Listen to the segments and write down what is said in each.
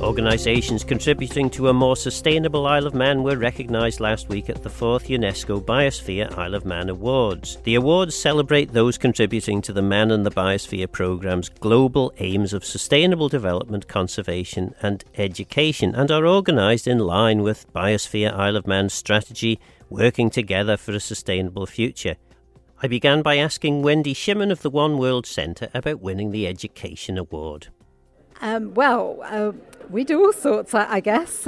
Organisations contributing to a more sustainable Isle of Man were recognised last week at the 4th UNESCO Biosphere Isle of Man Awards. The awards celebrate those contributing to the Man and the Biosphere Programme's global aims of sustainable development, conservation and education, and are organised in line with Biosphere Isle of Man's strategy, working together for a sustainable future. I began by asking Wendy Shimon of the One World Centre about winning the Education Award. We do all sorts, I guess.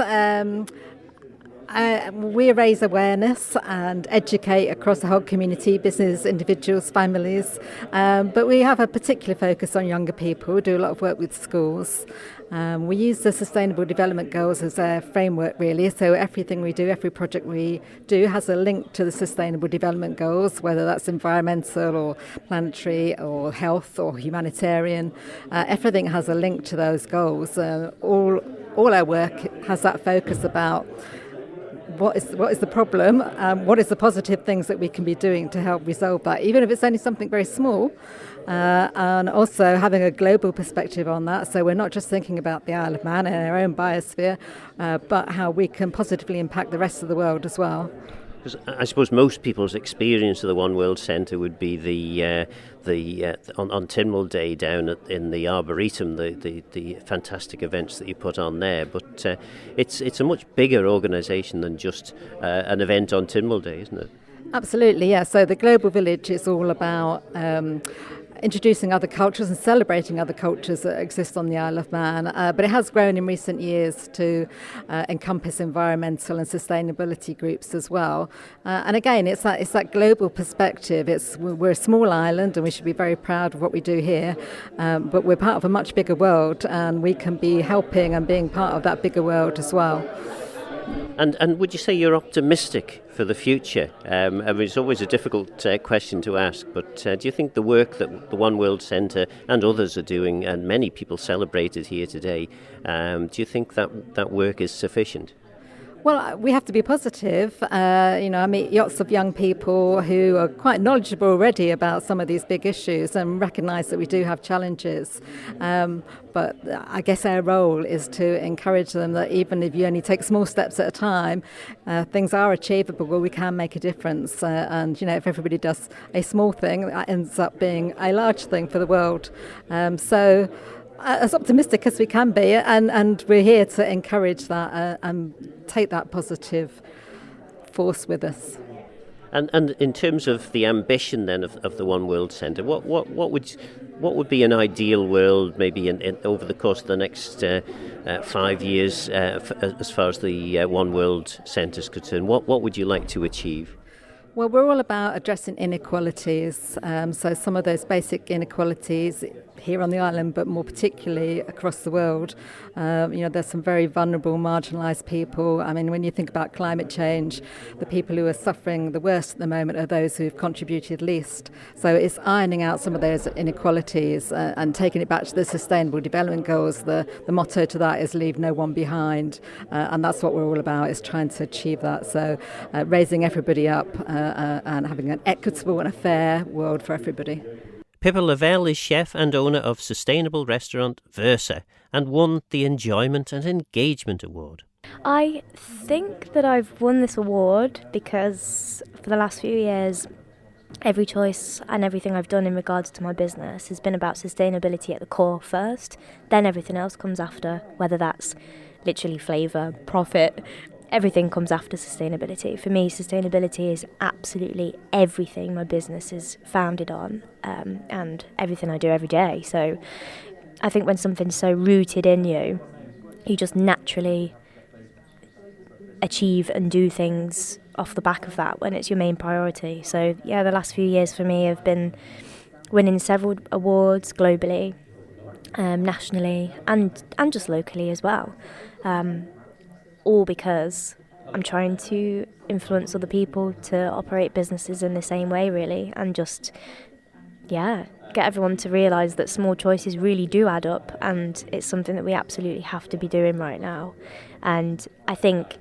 We raise awareness and educate across the whole community, business, individuals, families. But we have a particular focus on younger people. We do a lot of work with schools. We use the Sustainable Development Goals as a framework, really. So everything we do, every project we do has a link to the Sustainable Development Goals, whether that's environmental or planetary or health or humanitarian. Everything has a link to those goals. All our work has that focus about what is the problem, what is the positive things that we can be doing to help resolve that, even if it's only something very small, and also having a global perspective on that. So we're not just thinking about the Isle of Man and our own biosphere, but how we can positively impact the rest of the world as well. Because I suppose most people's experience of the One World Centre would be on Tynwald Day down in the Arboretum, the fantastic events that you put on there. But it's a much bigger organisation than just an event on Tynwald Day, isn't it? Absolutely, yeah. So the Global Village is all about introducing other cultures and celebrating other cultures that exist on the Isle of Man. But it has grown in recent years to encompass environmental and sustainability groups as well. And again, it's that global perspective. We're a small island and we should be very proud of what we do here. But we're part of a much bigger world and we can be helping and being part of that bigger world as well. And would you say you're optimistic for the future? I mean, it's always a difficult question to ask, but do you think the work that the One World Centre and others are doing, and many people celebrated here today, do you think that work is sufficient? Well, we have to be positive. I meet lots of young people who are quite knowledgeable already about some of these big issues and recognise that we do have challenges. But I guess our role is to encourage them that even if you only take small steps at a time, things are achievable, we can make a difference. And if everybody does a small thing, that ends up being a large thing for the world. So as optimistic as we can be, and we're here to encourage that and take that positive force with us. And in terms of the ambition then of the One World Centre, what would be an ideal world maybe in over the course of the next 5 years as far as the One World Centre is concerned? What would you like to achieve? Well, we're all about addressing inequalities. So some of those basic inequalities here on the island, but more particularly across the world. There's some very vulnerable, marginalised people. I mean, when you think about climate change, the people who are suffering the worst at the moment are those who've contributed least. So it's ironing out some of those inequalities and taking it back to the Sustainable Development Goals. The motto to that is leave no one behind. And that's what we're all about, is trying to achieve that. So raising everybody up and having an equitable and a fair world for everybody. Pippa Lavelle is chef and owner of sustainable restaurant Versa and won the Enjoyment and Engagement Award. I think that I've won this award because for the last few years, every choice and everything I've done in regards to my business has been about sustainability at the core first, then everything else comes after, whether that's literally flavour, profit. Everything comes after sustainability. For me, sustainability is absolutely everything my business is founded on, and everything I do every day. So I think when something's so rooted in you, you just naturally achieve and do things off the back of that when it's your main priority. So yeah, the last few years for me have been winning several awards globally, nationally, and just locally as well. All because I'm trying to influence other people to operate businesses in the same way, really, and just, get everyone to realise that small choices really do add up, and it's something that we absolutely have to be doing right now. And I think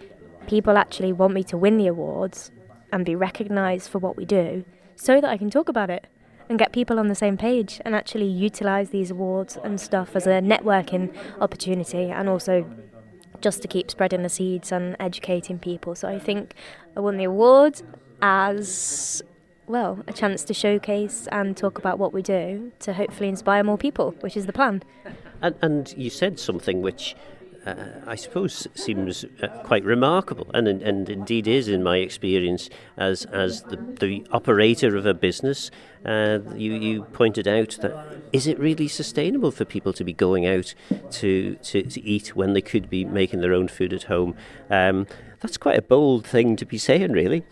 people actually want me to win the awards and be recognised for what we do so that I can talk about it. and get people on the same page and actually utilise these awards and stuff as a networking opportunity, and also just to keep spreading the seeds and educating people. So I think I won the award as well a chance to showcase and talk about what we do to hopefully inspire more people, which is the plan. And you said something which I suppose seems quite remarkable, and indeed is in my experience as the operator of a business. You pointed out that, is it really sustainable for people to be going out to eat when they could be making their own food at home? That's quite a bold thing to be saying, really.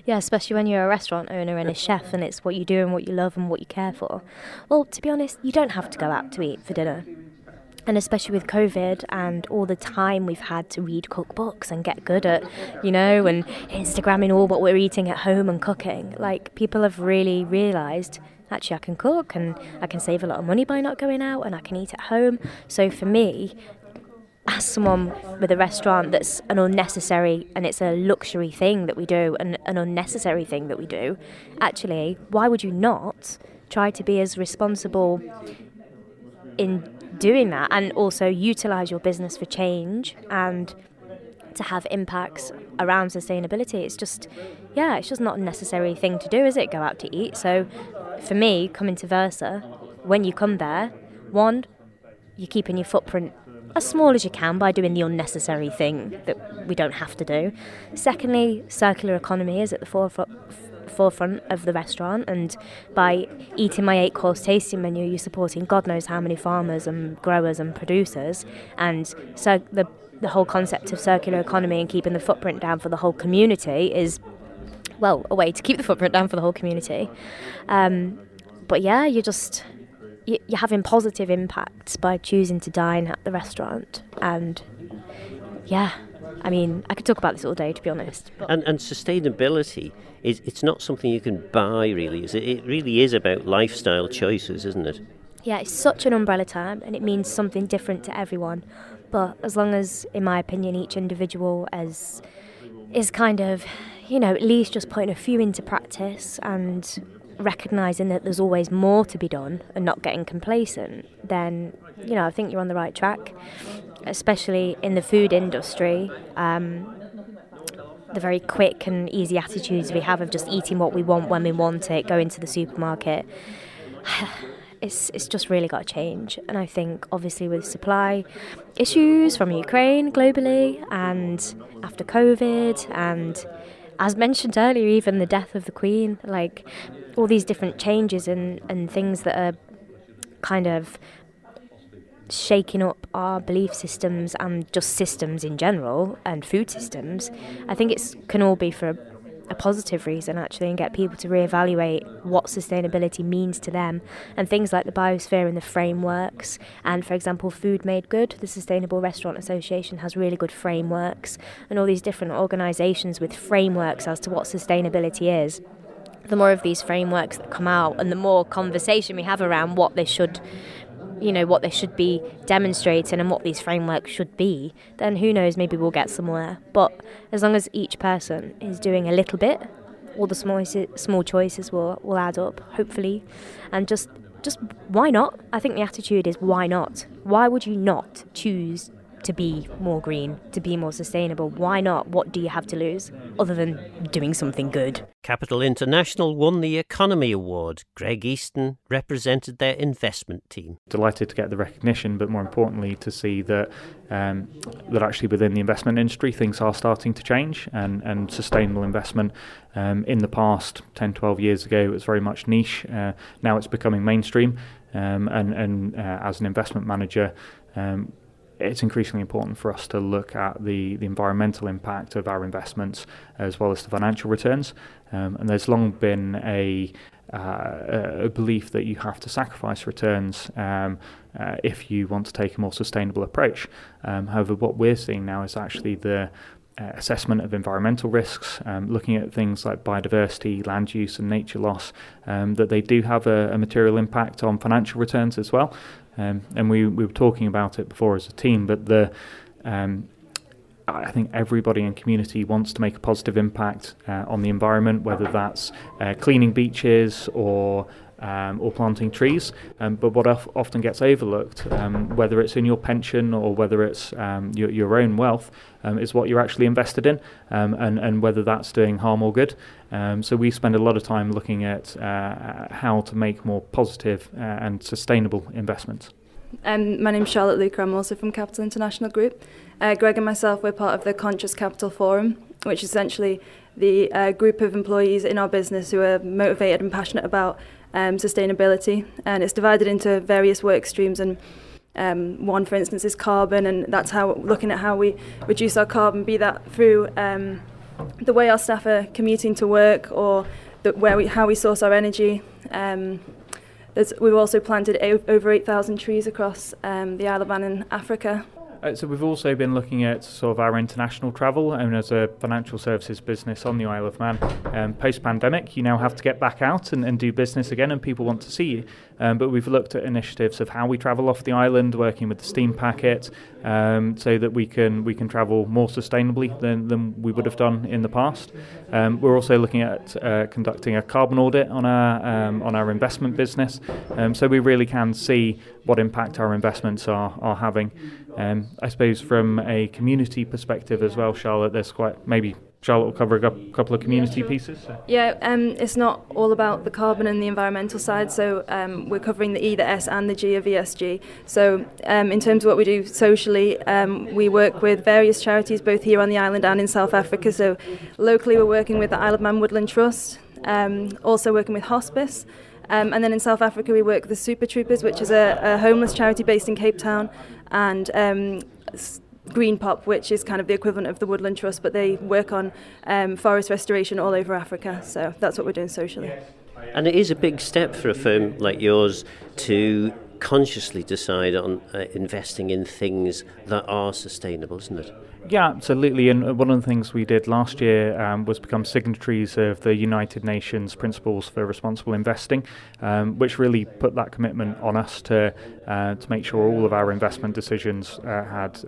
Yeah, especially when you're a restaurant owner and a chef and it's what you do and what you love and what you care for. Well, to be honest, you don't have to go out to eat for dinner. And especially with COVID and all the time we've had to read cookbooks and get good at, and Instagramming all what we're eating at home and cooking, like, people have really realised, actually, I can cook and I can save a lot of money by not going out and I can eat at home. So for me, as someone with a restaurant that's an unnecessary, and it's a luxury thing that we do, and an unnecessary thing that we do, actually, why would you not try to be as responsible in doing that, and also utilise your business for change and to have impacts around sustainability? It's just not a necessary thing to do, is it? Go out to eat. So for me, coming to Versa, when you come there, one, you're keeping your footprint as small as you can by doing the unnecessary thing that we don't have to do. Secondly, circular economy is at the forefront of the restaurant, and by eating my 8-course tasting menu, you're supporting God knows how many farmers and growers and producers, and so the whole concept of circular economy and keeping the footprint down for the whole community is, well, a way to keep the footprint down for the whole community. But yeah, you're having positive impacts by choosing to dine at the restaurant. And yeah, I mean, I could talk about this all day, to be honest. And sustainability, it's not something you can buy, really, is it? It really is about lifestyle choices, isn't it? Yeah, it's such an umbrella term, and it means something different to everyone. But as long as, in my opinion, each individual is kind of, at least just putting a few into practice and recognising that there's always more to be done and not getting complacent, then, I think you're on the right track, especially in the food industry. The very quick and easy attitudes we have of just eating what we want when we want it, going to the supermarket, it's just really got to change. And I think, obviously, with supply issues from Ukraine globally, and after COVID, and as mentioned earlier, even the death of the Queen, like, all these different changes and things that are kind of shaking up our belief systems and just systems in general and food systems, I think it can all be for a positive reason, actually, and get people to reevaluate what sustainability means to them, and things like the Biosphere and the frameworks. And, for example, Food Made Good, the Sustainable Restaurant Association, has really good frameworks, and all these different organisations with frameworks as to what sustainability is. The more of these frameworks that come out, and the more conversation we have around what they should be demonstrating and what these frameworks should be, then who knows, maybe we'll get somewhere. But as long as each person is doing a little bit, all the small choices will add up, hopefully. And just why not? I think the attitude is, why not? Why would you not choose to be more green, to be more sustainable? Why not? What do you have to lose other than doing something good? Capital International won the Economy Award. Greg Easton represented their investment team. Delighted to get the recognition, but more importantly to see that actually within the investment industry things are starting to change, and sustainable investment in the past 10-12 years ago it was very much niche. Now it's becoming mainstream, and as an investment manager, it's increasingly important for us to look at the environmental impact of our investments as well as the financial returns. And there's long been a belief that you have to sacrifice returns if you want to take a more sustainable approach. However, what we're seeing now is actually the assessment of environmental risks, looking at things like biodiversity, land use and nature loss, that they do have a material impact on financial returns as well. And we were talking about it before as a team, but I think everybody in community wants to make a positive impact on the environment, whether that's cleaning beaches or or planting trees. But what often gets overlooked, whether it's in your pension or whether it's your own wealth, is what you're actually invested in, and whether that's doing harm or good. So we spend a lot of time looking at how to make more positive and sustainable investments. My name's Charlotte Luker. I'm also from Capital International Group. Greg and myself, we're part of the Conscious Capital Forum, which is essentially the group of employees in our business who are motivated and passionate about sustainability. And it's divided into various work streams, and one, for instance, is carbon, and that's how looking at how we reduce our carbon, be that through the way our staff are commuting to work, or how we source our energy. We've also planted over 8,000 trees across the Isle of Man in Africa. So we've also been looking at sort of our international travel, and as a financial services business on the Isle of Man, post-pandemic, you now have to get back out and do business again, and people want to see you. But we've looked at initiatives of how we travel off the island, working with the steam packet, so that we can travel more sustainably than we would have done in the past. We're also looking at conducting a carbon audit on our investment business, so we really can see what impact our investments are having. I suppose from a community perspective as well, Charlotte, there's maybe Charlotte will cover a couple of community pieces. So. Yeah, it's not all about the carbon and the environmental side, so we're covering the E, the S and the G of ESG. So in terms of what we do socially, we work with various charities both here on the island and in South Africa. So locally we're working with the Isle of Man Woodland Trust, also working with hospice. And then in South Africa we work with the Super Troopers, which is a homeless charity based in Cape Town, and Green Pop, which is kind of the equivalent of the Woodland Trust, but they work on forest restoration all over Africa. So that's what we're doing socially. And it is a big step for a firm like yours to consciously decide on investing in things that are sustainable, isn't it? Yeah, absolutely. And one of the things we did last year was become signatories of the United Nations Principles for Responsible Investing, which really put that commitment on us to make sure all of our investment decisions had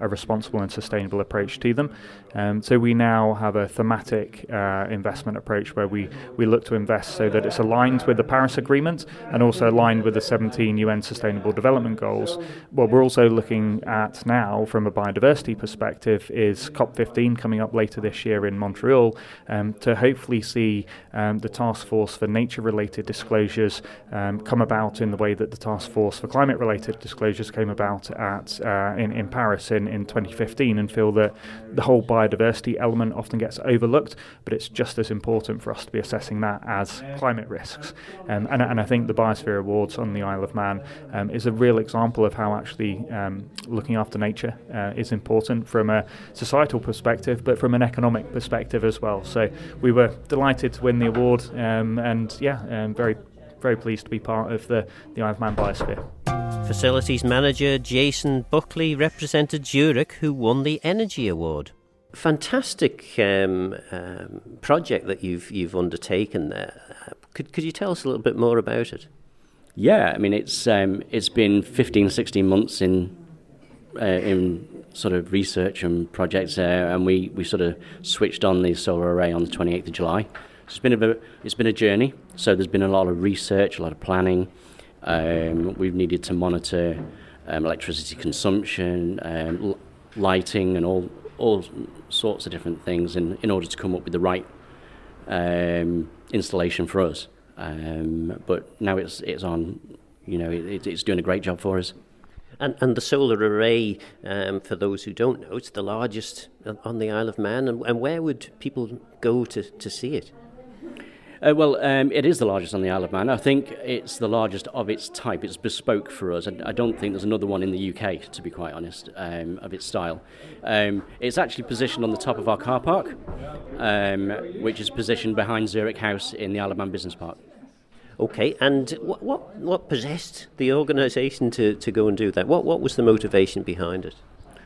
a responsible and sustainable approach to them. So we now have a thematic investment approach where we look to invest so that it's aligned with the Paris Agreement and also aligned with the 17 UN Sustainable Development Goals. What we're also looking at now from a biodiversity perspective is COP15 coming up later this year in Montreal, to hopefully see the Task Force for Nature-Related Disclosures come about in the way that the Task Force for Climate-Related Disclosures came about in Paris in 2015, and feel that the whole biodiversity element often gets overlooked, but it's just as important for us to be assessing that as climate risks. And I think the Biosphere Awards on the Isle of Man is a real example of how actually looking after nature is important from a societal perspective, but from an economic perspective as well. So we were delighted to win the award, very, very pleased to be part of the Isle of Man Biosphere. Facilities manager Jason Buckley represented Zurich, who won the Energy Award. Fantastic project that you've undertaken there. Could you tell us a little bit more about it? Yeah, I mean it's been 15, 16 months in sort of research and projects, and we sort of switched on the solar array on the 28th of July. So it's been a journey. So there's been a lot of research, a lot of planning. We've needed to monitor electricity consumption, lighting, and all sorts of different things in order to come up with the right installation for us. But now it's on. It's doing a great job for us. And the solar array, for those who don't know, it's the largest on the Isle of Man. And where would people go to see it? It is the largest on the Isle of Man. I think it's the largest of its type. It's bespoke for us. I don't think there's another one in the UK, to be quite honest, of its style. It's actually positioned on the top of our car park, which is positioned behind Zurich House in the Isle of Man Business Park. Okay, and what possessed the organisation to go and do that? What was the motivation behind it?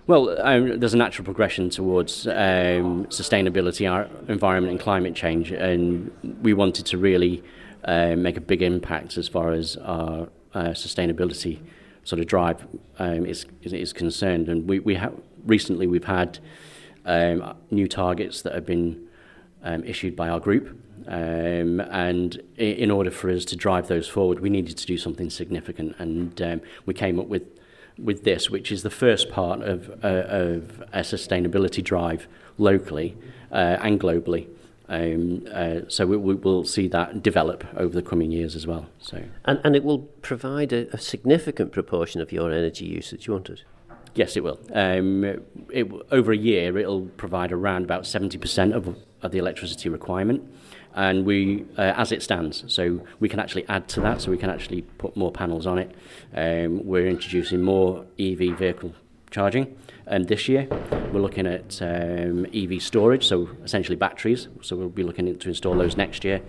Well, there's a natural progression towards sustainability, our environment and climate change, and we wanted to really make a big impact as far as our sustainability sort of drive is concerned. And recently we've had new targets that have been issued by our group, And in order for us to drive those forward, we needed to do something significant, and we came up with this, which is the first part of a sustainability drive locally and globally. So we will see that develop over the coming years as well. So and it will provide a significant proportion of your energy usage, won't it? Yes, it will. Over a year, it'll provide around about 70% of the electricity requirement, and we, as it stands, so we can actually add to that, so we can actually put more panels on it. We're introducing more EV vehicle charging, and this year we're looking at EV storage, so essentially batteries. So we'll be looking to install those next year.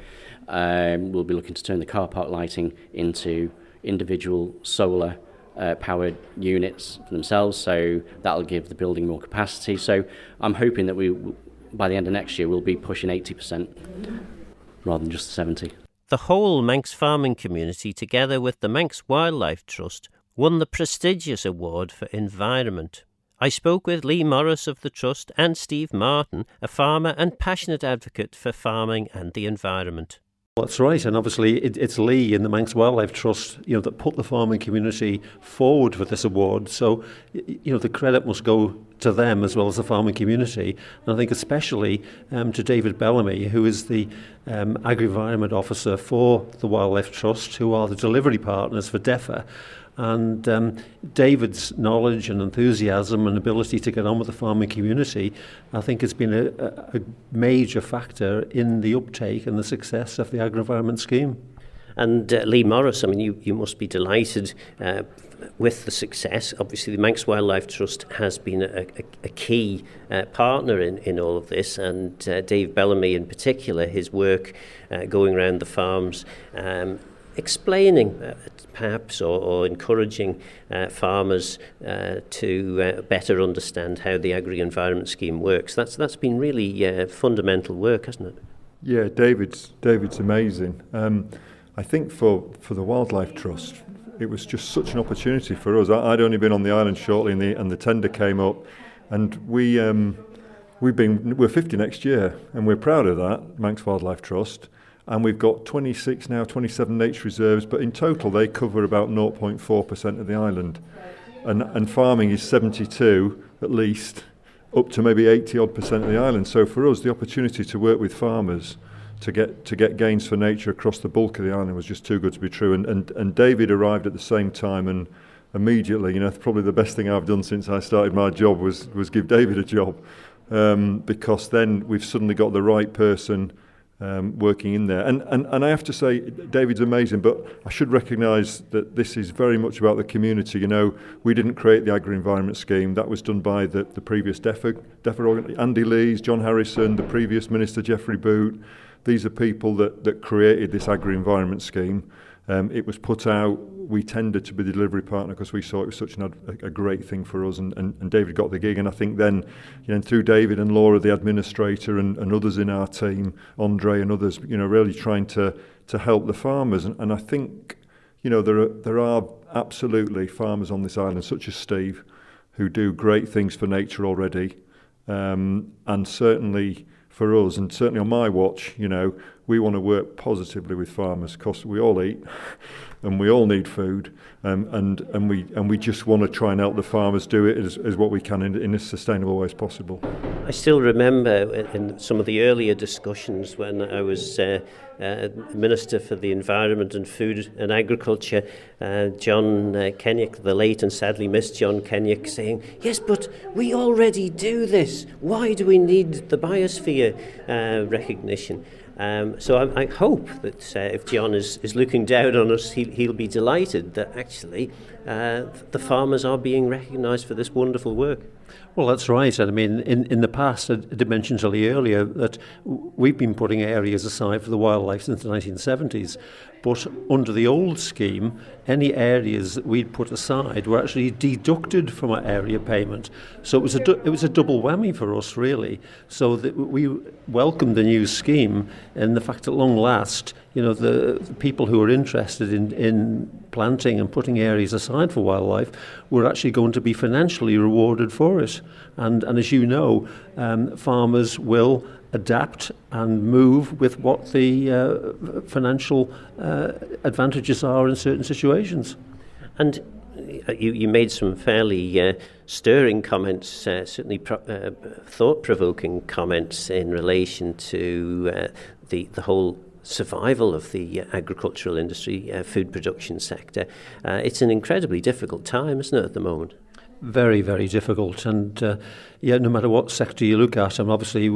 We'll be looking to turn the car park lighting into individual solar powered units for themselves, so that'll give the building more capacity. So I'm hoping that by the end of next year we'll be pushing 80% rather than just 70%. The whole Manx farming community, together with the Manx Wildlife Trust, won the prestigious award for environment. I spoke with Lee Morris of the Trust and Steve Martin, a farmer and passionate advocate for farming and the environment. That's right, and obviously it's Lee and the Manx Wildlife Trust, that put the farming community forward for this award. So, the credit must go to them as well as the farming community. And I think especially to David Bellamy, who is the Agri-Environment Officer for the Wildlife Trust, who are the delivery partners for DEFRA. And David's knowledge and enthusiasm and ability to get on with the farming community, I think, has been a major factor in the uptake and the success of the agri-environment scheme. And Lee Morris, I mean, you must be delighted with the success. Obviously, the Manx Wildlife Trust has been a key partner in all of this, and Dave Bellamy in particular, his work going around the farms, explaining perhaps or encouraging farmers to better understand how the agri-environment scheme works. That's been really fundamental work, hasn't it? Yeah, David's amazing. I think for the Wildlife Trust, it was just such an opportunity for us. I'd only been on the island shortly, and the tender came up, and we're 50 next year, and we're proud of that, Manx Wildlife Trust. And we've got 27 nature reserves, but in total they cover about 0.4% of the island. And farming is 72 at least, up to maybe 80% of the island. So for us, the opportunity to work with farmers to get gains for nature across the bulk of the island was just too good to be true. And David arrived at the same time, and immediately, probably the best thing I've done since I started my job was give David a job, because then we've suddenly got the right person working in there. And I have to say, David's amazing, but I should recognise that this is very much about the community. We didn't create the agri-environment scheme. That was done by the previous DEFRA, Andy Lees, John Harrison, the previous Minister Geoffrey Boot. These are people that created this agri-environment scheme. It was put out. We tended to be the delivery partner because we saw it was such a great thing for us, and David got the gig. And I think then, through David and Laura, the administrator, and others in our team, Andre and others, really trying to help the farmers. And I think, there are absolutely farmers on this island, such as Steve, who do great things for nature already, and certainly for us, and certainly on my watch, we want to work positively with farmers because we all eat and we all need food, and we just want to try and help the farmers do it as what we can in as sustainable way as possible. I still remember in some of the earlier discussions when I was Minister for the Environment and Food and Agriculture, John Kenyock, the late and sadly missed John Kenyock, saying, yes, but we already do this. Why do we need the biosphere recognition? So I hope that if John is looking down on us, he'll be delighted that actually the farmers are being recognised for this wonderful work. Well, that's right. And I mean, in the past, I did mention to Lee earlier that we've been putting areas aside for the wildlife since the 1970s. But under the old scheme, any areas that we'd put aside were actually deducted from our area payment. So it was a double whammy for us, really. So that we welcomed the new scheme, and the fact at long last, the people who are interested in planting and putting areas aside for wildlife were actually going to be financially rewarded for it. And as you know, farmers will adapt and move with what the financial advantages are in certain situations. And you made some fairly stirring comments, certainly thought-provoking comments in relation to the whole survival of the agricultural industry, food production sector. It's an incredibly difficult time, isn't it, at the moment? Very, very difficult. And no matter what sector you look at, and obviously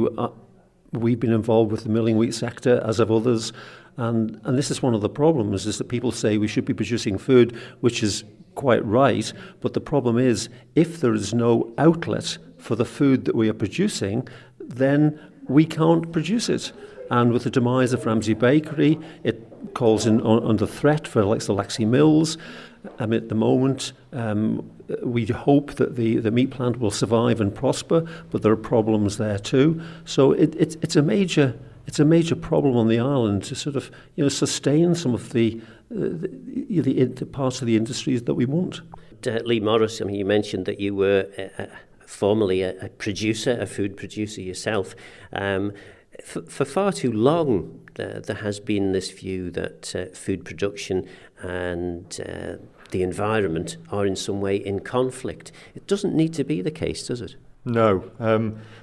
we've been involved with the milling wheat sector, as have others. And this is one of the problems, is that people say we should be producing food, which is quite right. But the problem is, if there is no outlet for the food that we are producing, then we can't produce it. And with the demise of Ramsey Bakery, it calls under threat for like the Laxey Mills. At the moment, we hope that the meat plant will survive and prosper, but there are problems there too. So it's a major problem on the island to sort of sustain some of the parts of the industries that we want. Lee Morris, I mean, you mentioned that you were formerly a food producer yourself. For far too long, there has been this view that food production and the environment are in some way in conflict. It doesn't need to be the case, does it? No.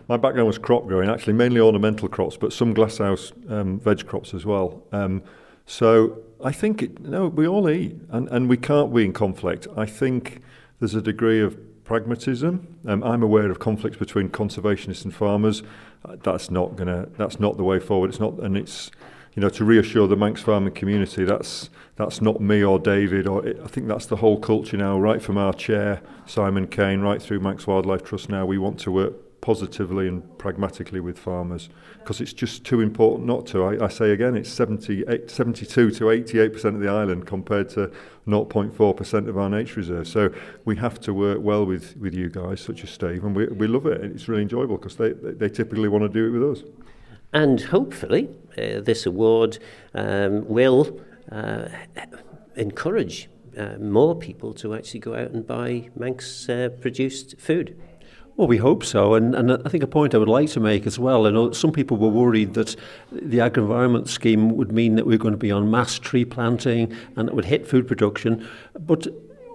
My background was crop growing, actually mainly ornamental crops, but some glasshouse veg crops as well. So I think we all eat, and we can't be in conflict. I think there's a degree of pragmatism. I'm aware of conflicts between conservationists and farmers. That's not the way forward. It's not, and it's to reassure the Manx farming community. That's not me or David. I think that's the whole culture now, right from our chair, Simon Kane, right through Manx Wildlife Trust. Now we want to work positively and pragmatically with farmers because it's just too important not to. I say again, it's 72 to 88% of the island compared to 0.4% of our nature reserve. So we have to work well with you guys, such as Steve, and we love it. It's really enjoyable because they typically want to do it with us. And hopefully this award will encourage more people to actually go out and buy Manx produced food. Well, we hope so, and I think a point I would like to make as well, I know some people were worried that the agri-environment scheme would mean that we're going to be on mass tree planting and it would hit food production, but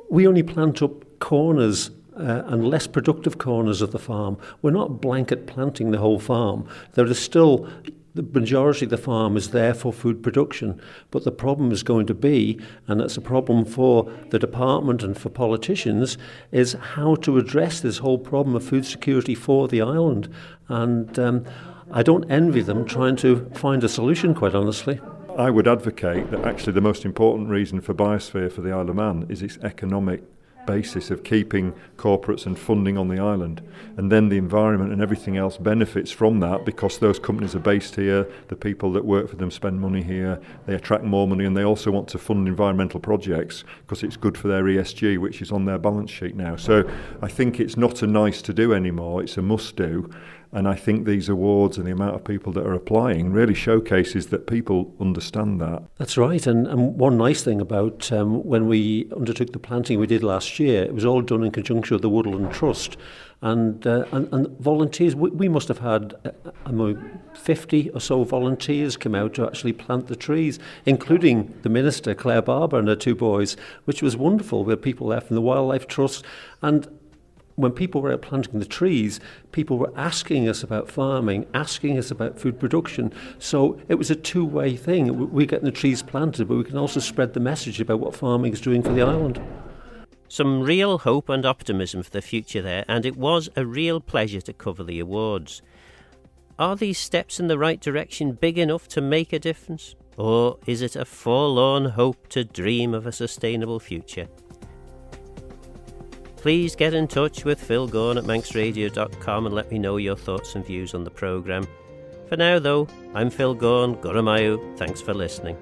we only plant up corners and less productive corners of the farm. We're not blanket planting the whole farm. There is still, the majority of the farm is there for food production, but the problem is going to be, and it's a problem for the department and for politicians, is how to address this whole problem of food security for the island. And I don't envy them trying to find a solution, quite honestly. I would advocate that actually the most important reason for Biosphere for the Isle of Man is its economic basis of keeping corporates and funding on the island, and then the environment and everything else benefits from that because those companies are based here, the people that work for them spend money here, they attract more money, and they also want to fund environmental projects because it's good for their ESG, which is on their balance sheet now. So I think it's not a nice to do anymore, it's a must do. And I think these awards and the amount of people that are applying really showcases that people understand that. That's right. And one nice thing about when we undertook the planting we did last year, it was all done in conjunction with the Woodland Trust. And volunteers, we must have had 50 or so volunteers come out to actually plant the trees, including the minister, Claire Barber, and her two boys, which was wonderful. We had people there from the Wildlife Trust. And when people were out planting the trees, people were asking us about farming, asking us about food production. So it was a two-way thing. We're getting the trees planted, but we can also spread the message about what farming is doing for the island. Some real hope and optimism for the future there, and it was a real pleasure to cover the awards. Are these steps in the right direction big enough to make a difference? Or is it a forlorn hope to dream of a sustainable future? Please get in touch with Phil Gorn at manxradio.com and let me know your thoughts and views on the programme. For now, though, I'm Phil Gorn, Guramayu. Thanks for listening.